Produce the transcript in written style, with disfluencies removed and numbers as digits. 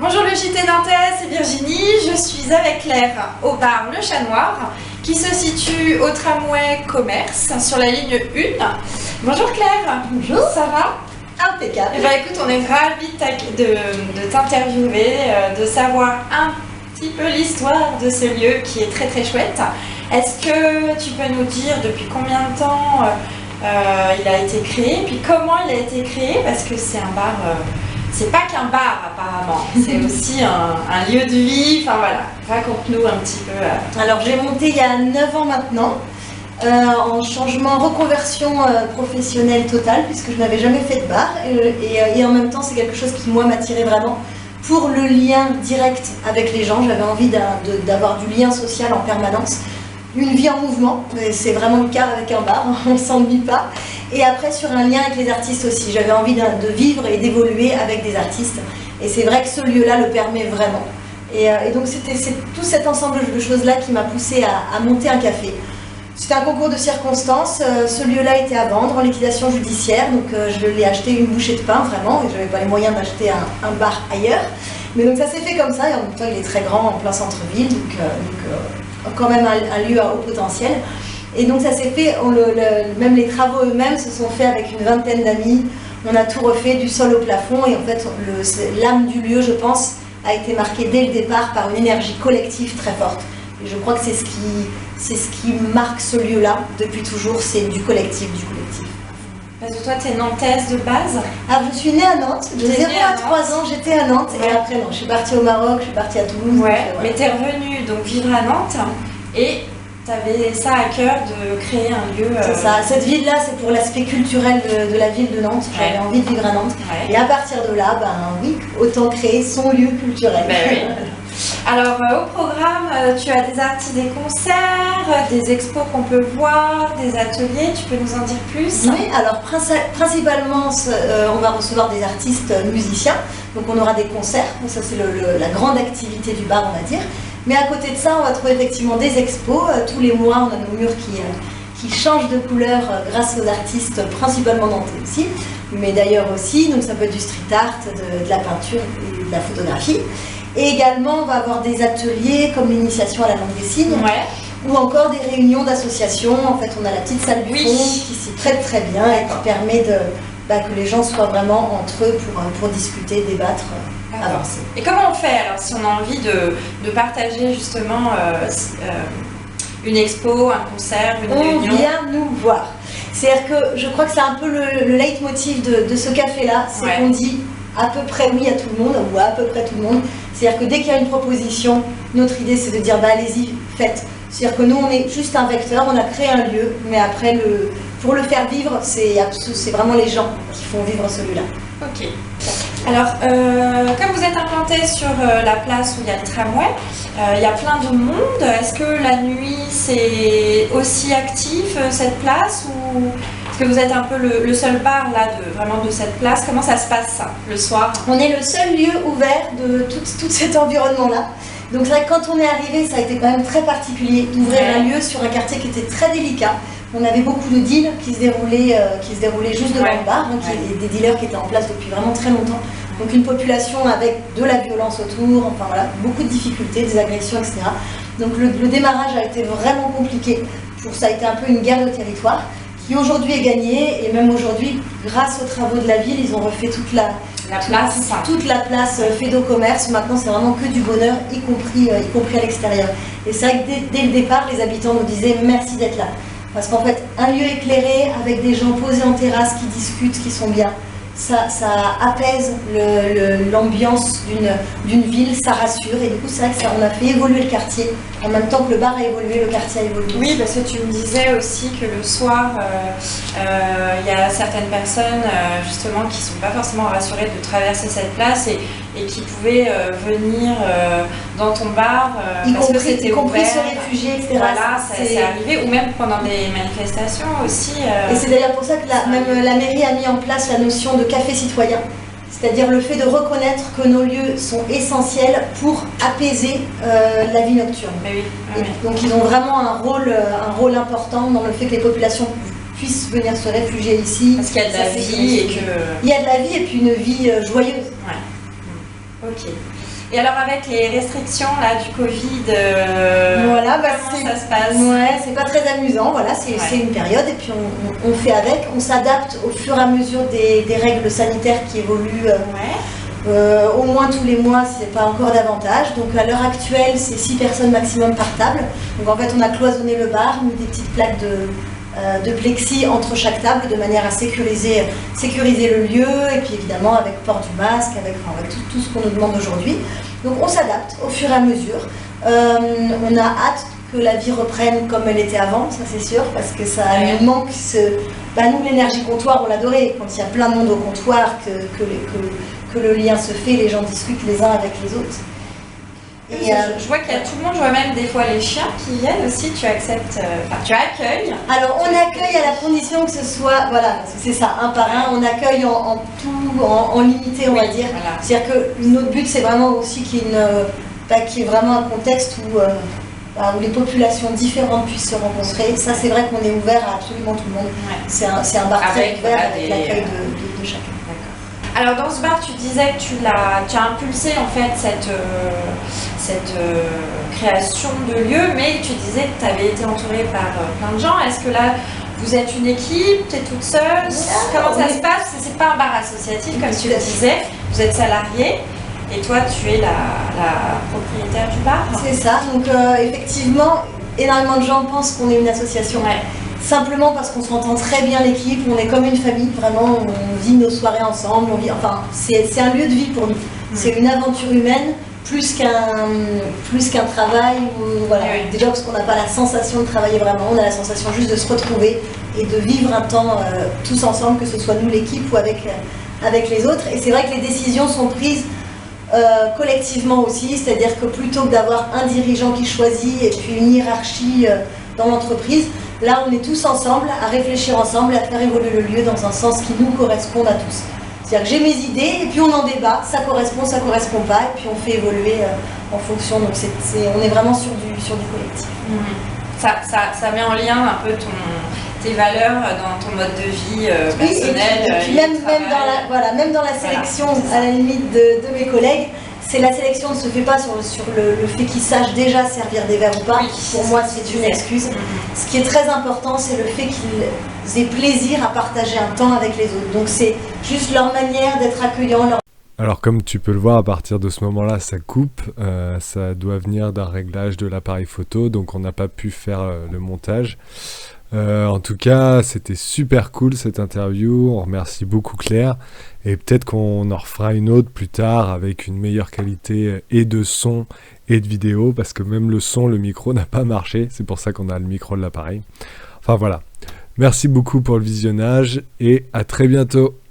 Bonjour le JT Nantais, c'est Virginie. Je suis avec Claire au bar Le Chat Noir qui se situe au tramway Commerce sur la ligne 1. Bonjour Claire. Bonjour. Ça va? Impeccable. Eh ben, écoute, on est ravis de t'interviewer, de savoir un petit peu l'histoire de ce lieu qui est très très chouette. Est-ce que tu peux nous dire depuis combien de temps il a été créé, puis comment il a été créé, parce que c'est un bar, c'est pas qu'un bar apparemment, c'est aussi un lieu de vie, enfin voilà, raconte-nous un petit peu. Alors j'ai monté il y a 9 ans maintenant, en changement, reconversion professionnelle totale, puisque je n'avais jamais fait de bar, et en même temps c'est quelque chose qui moi m'attirait vraiment, pour le lien direct avec les gens. J'avais envie d'avoir du lien social en permanence. Une vie en mouvement, c'est vraiment le cas avec un bar, on ne s'ennuie pas. Et après sur un lien avec les artistes aussi, j'avais envie de vivre et d'évoluer avec des artistes. Et c'est vrai que ce lieu-là le permet vraiment. Et donc c'est tout cet ensemble de choses-là qui m'a poussé à monter un café. C'était un concours de circonstances, ce lieu-là était à vendre en liquidation judiciaire, donc je l'ai acheté une bouchée de pain vraiment, et je n'avais pas les moyens d'acheter un bar ailleurs. Mais donc ça s'est fait comme ça, et en même temps il est très grand en plein centre-ville, donc quand même un lieu à haut potentiel. Et donc ça s'est fait, même les travaux eux-mêmes se sont faits avec une vingtaine d'amis. On a tout refait du sol au plafond, et en fait l'âme du lieu, je pense, a été marquée dès le départ par une énergie collective très forte. Et je crois que c'est ce qui marque ce lieu-là depuis toujours, c'est du collectif, Parce que toi, tu es nantaise de base. Ah, je suis née à Nantes, de 0 à 3 ans, j'étais à Nantes, ouais. Et après non, je suis partie au Maroc, je suis partie à Toulouse. Ouais, donc, mais tu es revenue donc vivre à Nantes, et tu avais ça à cœur de créer un lieu. C'est ça, cette ville-là, c'est pour l'aspect culturel de la ville de Nantes. J'avais envie de vivre à Nantes. Ouais. Et à partir de là, ben oui, autant créer son lieu culturel. Ben oui. Alors au programme, tu as des artistes, des concerts, des expos qu'on peut voir, des ateliers, tu peux nous en dire plus? Oui, alors principalement on va recevoir des artistes musiciens, donc on aura des concerts, ça c'est la grande activité du bar on va dire. Mais à côté de ça, on va trouver effectivement des expos, tous les mois on a nos murs qui changent de couleur grâce aux artistes, principalement nantais aussi, mais d'ailleurs aussi, donc ça peut être du street art, de la peinture et de la photographie. Et également, on va avoir des ateliers comme l'initiation à la langue des signes, ouais. Ou encore des réunions d'associations. En fait, on a la petite salle du fond qui s'y prête très bien et qui permet que les gens soient vraiment entre eux pour discuter, débattre, avancer. Et comment on fait alors si on a envie de partager justement une expo, un concert, une réunion? On vient nous voir. C'est-à-dire que je crois que c'est un peu le leitmotiv de ce café-là, c'est ouais. Qu'on dit à peu près oui à tout le monde, ou à peu près tout le monde. C'est-à-dire que dès qu'il y a une proposition, notre idée c'est de dire bah allez-y, faites. C'est-à-dire que nous on est juste un vecteur, on a créé un lieu, mais après pour le faire vivre, c'est vraiment les gens qui font vivre ce lieu-là. Ok. Alors, comme vous êtes implanté sur la place où il y a le tramway, il y a plein de monde. Est-ce que la nuit c'est aussi actif cette place, ou est-ce que vous êtes un peu le seul bar là vraiment de cette place? Comment ça se passe ça, le soir? On est le seul lieu ouvert de tout cet environnement-là. Donc c'est vrai que quand on est arrivé, ça a été quand même très particulier d'ouvrir un lieu sur un quartier qui était très délicat. On avait beaucoup de deals qui se déroulaient juste devant le bar, donc des dealers qui étaient en place depuis vraiment très longtemps. Donc une population avec de la violence autour, enfin voilà, beaucoup de difficultés, des agressions, etc. Donc le démarrage a été vraiment compliqué. Ça a été un peu une guerre de territoire qui aujourd'hui est gagnée, et même aujourd'hui, grâce aux travaux de la ville, ils ont refait toute la place Fédo Commerce. Maintenant c'est vraiment que du bonheur, y compris à l'extérieur. Et c'est vrai que dès le départ, les habitants nous disaient merci d'être là. Parce qu'en fait, un lieu éclairé avec des gens posés en terrasse qui discutent, qui sont bien, ça apaise l'ambiance d'une ville, ça rassure. Et du coup, c'est vrai que on a fait évoluer le quartier. En même temps que le bar a évolué, le quartier a évolué. Oui, parce que tu me disais aussi que le soir, il y a certaines personnes justement qui ne sont pas forcément rassurées de traverser cette place et qui pouvaient venir dans ton bar parce que c'était ouvert. Se réfugier, etc. Voilà, c'est arrivé, ou même pendant des manifestations aussi. Et c'est d'ailleurs pour ça que même la mairie a mis en place la notion de café citoyen. C'est-à-dire le fait de reconnaître que nos lieux sont essentiels pour apaiser la vie nocturne. Mais oui, oui. Donc ils ont vraiment un rôle important dans le fait que les populations puissent venir se réfugier ici. Parce qu'il y a de la vie et que... Il y a de la vie et puis une vie joyeuse. Ouais. Ok. Et alors avec les restrictions là du Covid, voilà, comment ça se passe? Ouais, c'est pas très amusant, voilà, c'est une période et puis on fait avec, on s'adapte au fur et à mesure des règles sanitaires qui évoluent au moins tous les mois, si c'est pas encore davantage. Donc à l'heure actuelle, c'est 6 personnes maximum par table. Donc en fait, on a cloisonné le bar, mis des petites plaques de plexi entre chaque table de manière à sécuriser le lieu et puis évidemment avec port du masque, avec tout ce qu'on nous demande aujourd'hui. Donc on s'adapte au fur et à mesure. On a hâte que la vie reprenne comme elle était avant, ça c'est sûr, parce que ça nous manque nous l'énergie comptoir, on l'adorait quand il y a plein de monde au comptoir, que le lien se fait, les gens discutent les uns avec les autres. Et je vois qu'il y a tout le monde, je vois même des fois les chiens qui viennent aussi, tu acceptes, tu accueilles. Alors on accueille à la condition que ce soit, voilà, c'est ça, un par un, on accueille en limité, on va dire. Voilà. C'est-à-dire que notre but c'est vraiment aussi qu'il y ait vraiment un contexte où les populations différentes puissent se rencontrer. Ça c'est vrai qu'on est ouvert à absolument tout le monde. Ouais. C'est un bar très ouvert avec l'accueil de chacun. Alors dans ce bar, tu disais que tu as impulsé en fait cette création de lieu, mais tu disais que tu avais été entourée par plein de gens. Est-ce que là, vous êtes une équipe, tu es toute seule? Comment ça se passe? C'est pas un bar associatif comme tu le disais, vous êtes salarié et toi tu es la propriétaire du bar. C'est ça, donc effectivement, énormément de gens pensent qu'on est une association. Ouais. Simplement parce qu'on s'entend très bien l'équipe, on est comme une famille, vraiment, on vit nos soirées ensemble, c'est un lieu de vie pour nous. C'est une aventure humaine plus qu'un travail, déjà parce qu'on n'a pas la sensation de travailler vraiment, on a la sensation juste de se retrouver et de vivre un temps tous ensemble, que ce soit nous l'équipe ou avec les autres. Et c'est vrai que les décisions sont prises collectivement aussi, c'est-à-dire que plutôt que d'avoir un dirigeant qui choisit et puis une hiérarchie dans l'entreprise, là, on est tous ensemble, à réfléchir ensemble, à faire évoluer le lieu dans un sens qui nous corresponde à tous. C'est-à-dire que j'ai mes idées, et puis on en débat, ça correspond pas, et puis on fait évoluer en fonction. Donc on est vraiment sur du collectif. Mmh. Ça met en lien un peu tes valeurs dans ton mode de vie personnel. Et puis même dans la sélection, à la limite de mes collègues, la sélection ne se fait pas sur le fait qu'ils sachent déjà servir des verres ou pas. Oui, pour moi, c'est une excuse. Ce qui est très important, c'est le fait qu'ils aient plaisir à partager un temps avec les autres. Donc c'est juste leur manière d'être accueillants. Alors comme tu peux le voir, à partir de ce moment-là, ça coupe. Ça doit venir d'un réglage de l'appareil photo, donc on n'a pas pu faire le montage. En tout cas, c'était super cool cette interview, on remercie beaucoup Claire et peut-être qu'on en refera une autre plus tard avec une meilleure qualité et de son et de vidéo parce que même le son, le micro n'a pas marché, c'est pour ça qu'on a le micro de l'appareil. Enfin voilà, merci beaucoup pour le visionnage et à très bientôt.